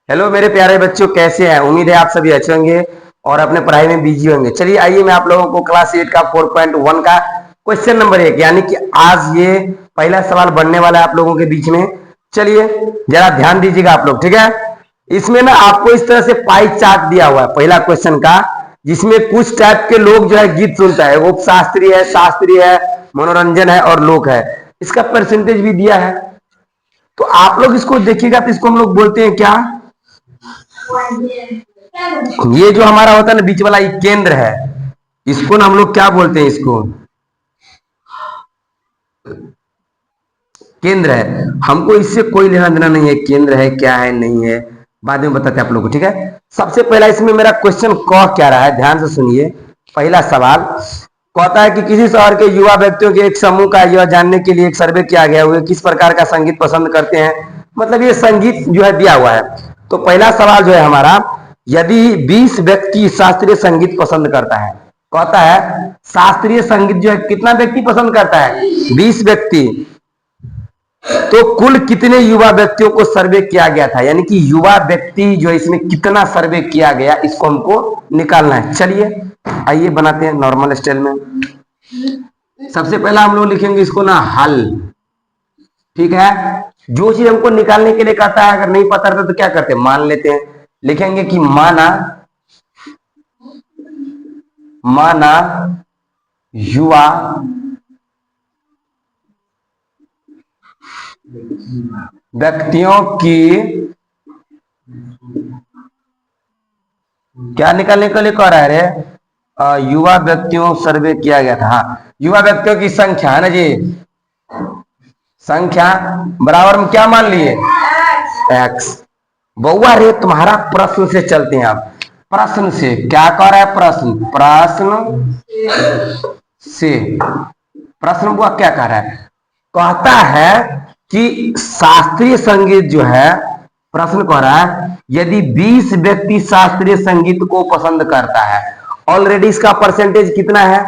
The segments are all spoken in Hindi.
हेलो मेरे प्यारे बच्चों, कैसे हैं? उम्मीद है आप सभी अच्छे होंगे और अपने पढ़ाई में बिजी होंगे। चलिए आइए मैं आप लोगों को क्लास 8 का 4.1 का क्वेश्चन नंबर 1 यानी कि आज ये पहला सवाल बनने वाला है आप लोगों के बीच में। चलिए जरा ध्यान दीजिएगा आप लोग, ठीक है। इसमें ना आपको इस तरह से पाई चार्ट दिया हुआ है पहला क्वेश्चन का, जिसमें कुछ टाइप के लोग जो है गीत सुनता है। वो शास्त्रीय है, शास्त्रीय है, मनोरंजन है और लोक है। इसका परसेंटेज भी दिया है। तो आप लोग इसको देखिएगा तो इसको हम लोग बोलते हैं क्या? ये जो हमारा होता है ना बीच वाला, ये केंद्र है। इसको ना हम लोग क्या बोलते हैं? इसको केंद्र है। हमको इससे कोई लेना देना नहीं है, केंद्र है क्या है नहीं है बाद में बताते हैं आप लोगों को, ठीक है। सबसे पहला इसमें मेरा क्वेश्चन कह क्या रहा है, ध्यान से सुनिए। पहला सवाल कहता है कि किसी शहर के युवा व्यक्तियों के एक समूह का यह जानने के लिए एक सर्वे किया गया, हुए किस प्रकार का संगीत पसंद करते हैं। मतलब ये संगीत जो है दिया हुआ है। तो पहला सवाल जो है हमारा, यदि 20 व्यक्ति शास्त्रीय संगीत पसंद करता है, कहता है शास्त्रीय संगीत जो है कितना व्यक्ति पसंद करता है? 20 व्यक्ति। तो कुल कितने युवा व्यक्तियों को सर्वे किया गया था, यानी कि युवा व्यक्ति जो है इसमें कितना सर्वे किया गया, इसको हमको निकालना है। चलिए आइए बनाते हैं नॉर्मल स्टाइल में। सबसे पहला हम लोग लिखेंगे इसको ना हल, ठीक है। जो चीज हमको निकालने के लिए कहता है, अगर नहीं पता रहता तो क्या करते हैं, मान लेते हैं। लिखेंगे कि माना युवा व्यक्तियों की, क्या निकालने के लिए कह रहा है रे? युवा व्यक्तियों सर्वे किया गया था। हाँ, युवा व्यक्तियों की संख्या है ना जी, संख्या बराबर में क्या मान लिए? x। बउआ रे तुम्हारा प्रश्न से चलते हैं। आप प्रश्न से क्या कह रहा है? प्रश्न बुआ क्या कह रहा है? कहता है कि शास्त्रीय संगीत जो है, प्रश्न कह रहा है यदि 20 व्यक्ति शास्त्रीय संगीत को पसंद करता है, ऑलरेडी इसका परसेंटेज कितना है?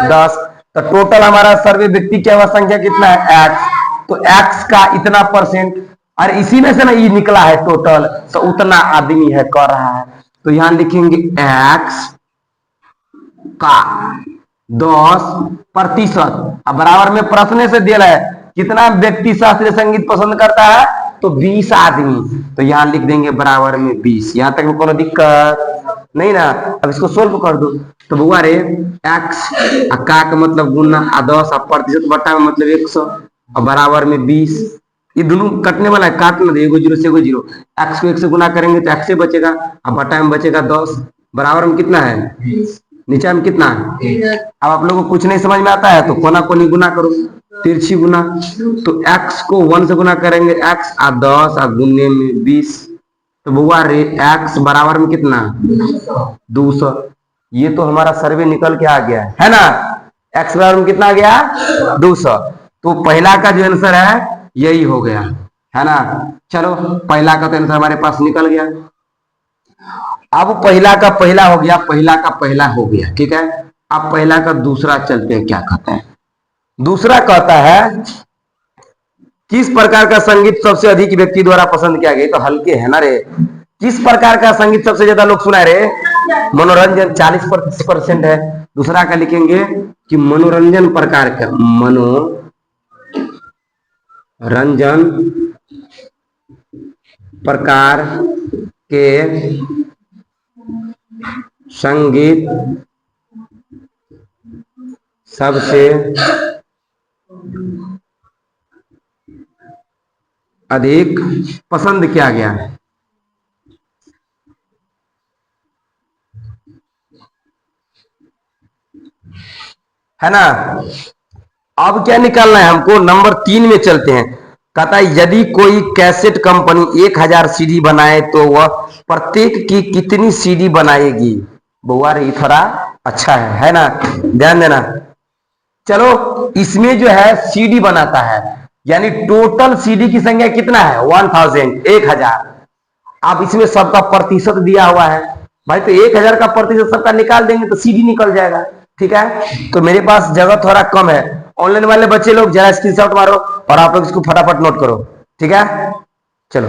10। तो टोटल हमारा सर्वे व्यक्ति क्या हुआ, संख्या कितना है? x। तो x का इतना परसेंट, और इसी में से ना ये निकला है टोटल, तो उतना आदमी है कह रहा है। तो यहां लिखेंगे x का 10%। अब बराबर में प्रश्न से दिया है कितना व्यक्ति शास्त्रीय संगीत पसंद करता है, तो 20 आदमी। तो यहां लिख देंगे बराबर में 20। यहां तक में कोनो दिक्कत नहीं ना। अब इसको सोल्व कर दो। तो बुआ रे x का मतलब गुना, 10 प्रतिशत बटा में मतलब 100 और बराबर में 20। ये दोनों कटने वाला है, काटना एगो जीरो से एगो जीरो। x को 1 से गुना करेंगे तो x से बचेगा और बटा में बचेगा 10। बराबर में कितना है? नीचे में कितना है? अब आप लोगों को कुछ नहीं समझ में आता है तो कोना कोनी गुना करो, तिरछी गुना। तो x को 1 से गुना करेंगे x और 10 और गुने में 20। तो बुआ रे x बराबर में कितना? 200। ये तो हमारा सर्वे निकल के आ गया है ना। x बराबर में कितना आ गया? 200। तो पहला का जो आंसर है यही हो गया है ना। चलो पहला का तो आंसर हमारे पास निकल गया। अब पहला का पहला हो गया, पहला का पहला हो गया, ठीक है। अब पहला का दूसरा चलते हैं, क्या कहते हैं। दूसरा कहता है किस प्रकार का संगीत सबसे अधिक व्यक्ति द्वारा पसंद किया गया। तो हल्के है ना रे। किस प्रकार का संगीत सबसे ज्यादा लोग सुना रे? मनोरंजन 40% है। दूसरा का लिखेंगे कि मनोरंजन प्रकार का, मनोरंजन प्रकार के संगीत सबसे अधिक पसंद किया गया है ना। अब क्या निकालना है हमको? नंबर 3 में चलते हैं। कहता है यदि कोई कैसेट कंपनी 1000 सीडी बनाए तो वह प्रत्येक की कितनी सीडी बनाएगी। बुआ रे थोड़ा अच्छा है ना, ध्यान देना। चलो इसमें जो है सीडी बनाता है, यानी टोटल सीडी की संख्या कितना है? 1000। अब इसमें सबका प्रतिशत दिया हुआ है भाई, तो 1000 का प्रतिशत सबका निकाल देंगे तो सीडी निकल जाएगा, ठीक है। तो मेरे पास जगह थोड़ा कम है। ऑनलाइन वाले बच्चे लोग जरा स्क्रीनशॉट मारो और आप लोग इसको फटाफट नोट करो, ठीक है। चलो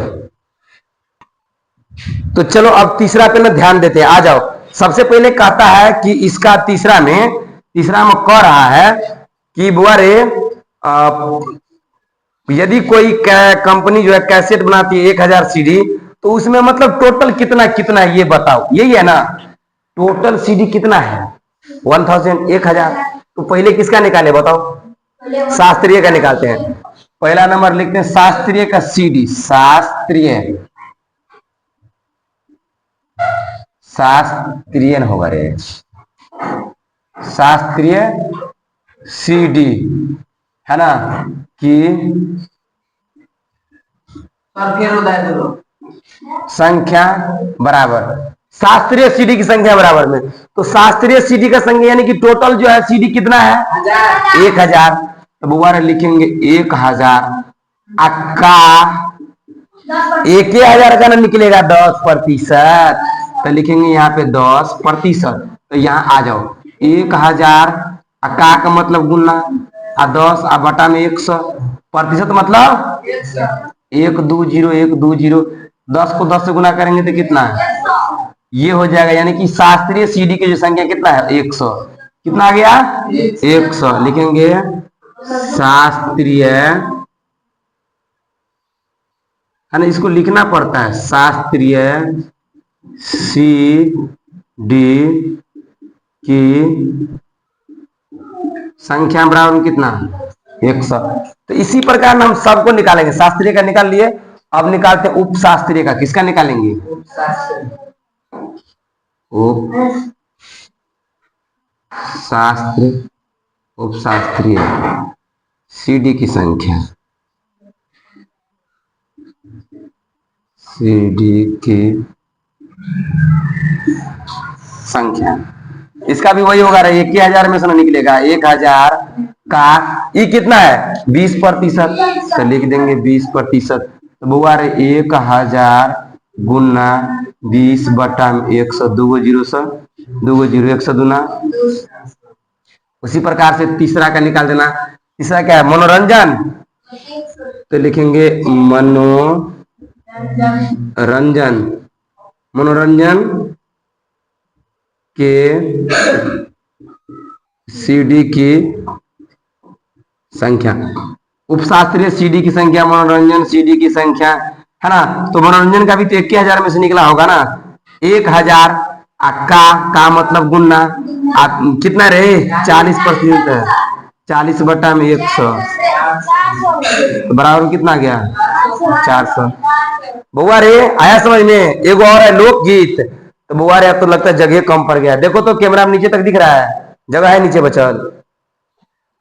तो चलो अब तीसरा पे ना ध्यान देते हैं, आ जाओ। सबसे पहले कहता है कि इसका तीसरा में कह रहा है कि बुआ रे, यदि कोई कंपनी जो है कैसेट बनाती है 1000 सीडी, तो उसमें मतलब टोटल कितना कितना है ये बताओ। यही है ना, टोटल सीडी कितना है 1000 1000। तो पहले किसका निकाले बताओ, शास्त्रीय का निकालते हैं। पहला नंबर लिखते हैं शास्त्रीय का सीडी, शास्त्रीय होगा रे, शास्त्रीय सीडी है ना कि संख्या बराबर शास्त्रीय सीडी की संख्या बराबर में। तो शास्त्रीय सीडी का संख्या यानी कि टोटल जो है सीडी कितना है 1000। तो दोबारा लिखेंगे 1000 अक्का 1000 का ना निकलेगा 10%, तो लिखेंगे यहाँ पे 10%। तो यहाँ आ जाओ 1000 अक्का का मतलब गुना आ 10 आ बटा में 100, प्रतिशत मतलब 120 10 को 10 से गुना करेंगे तो कितना है ये हो जाएगा। यानी कि शास्त्रीय सीडी की जो संख्या कितना है 100। कितना आ गया 100। लिखेंगे शास्त्रीय, है ना, इसको लिखना पड़ता है शास्त्रीय सीडी की संख्या बराबर में कितना 100। तो इसी प्रकार हम सबको निकालेंगे। शास्त्रीय का निकाल लिए, अब निकालते हैं उप शास्त्रीय का। किसका निकालेंगे उप शास्त्रीय सीडी की संख्या, सीडी की संख्या इसका भी वही होगा रे, 1000 में से ना निकलेगा 1000 का ये कितना है 20%, तो लिख देंगे 20%। तो बुआ रे 1000 गुना 20 बटा 100, 2 0 100 दूना। उसी प्रकार से तीसरा का निकाल देना। तीसरा क्या है मनोरंजन, तो लिखेंगे मनोरंजन के सीडी की संख्या, उपशास्त्रीय सीडी की संख्या, मनोरंजन सीडी की संख्या, है ना। तो मनोरंजन का भी तो 1000 में से निकला होगा ना। 1000 का मतलब गुना कितना रहे 40% है, 40 बटा में 100 तो बराबर कितना गया 400। बुआ रे आया समझ में। एगो और है लोकगीत। तो बुआ रे अब तो लगता है जगह कम पड़ गया। देखो तो कैमरा में नीचे तक दिख रहा है, जगह है नीचे बचल।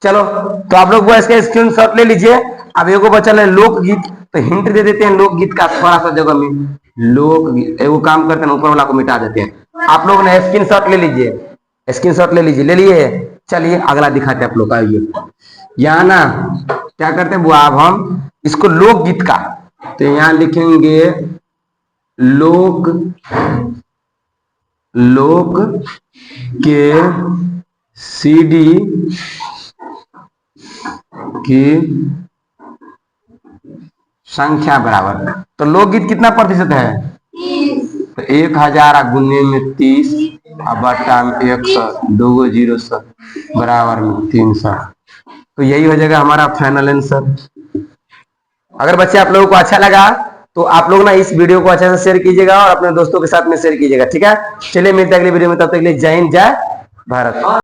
चलो तो आप लोग वो इसका स्क्रीनशॉट ले लीजिए। अब एगो बचल है लोकगीत, तो हिंट दे देते हैं लोकगीत का थोड़ा सा जगह में। लोकगीत एगो काम करते हैं ऊपर वाला को मिटा देते हैं। आप लोग ने स्क्रीनशॉट ले लीजिए, स्क्रीनशॉट ले लीजिए, ले लिए। चलिए अगला दिखाते हैं आप लोग। आइए यहाँ ना क्या करते हैं बुआ, अब हम इसको लोकगीत का, तो यहाँ लिखेंगे लोक के सीडी की संख्या बराबर। तो लोकगीत कितना प्रतिशत है तो 1000 गुने में 30 बटा में 100, 2 0 बराबर में 300। तो यही हो जाएगा हमारा फाइनल आंसर। अगर बच्चे आप लोगों को अच्छा लगा तो आप लोग ना इस वीडियो को अच्छे से शेयर कीजिएगा और अपने दोस्तों के साथ में शेयर कीजिएगा, ठीक है। चलिए मिलते हैं अगली वीडियो में, तब तक के लिए जय हिंद जय भारत।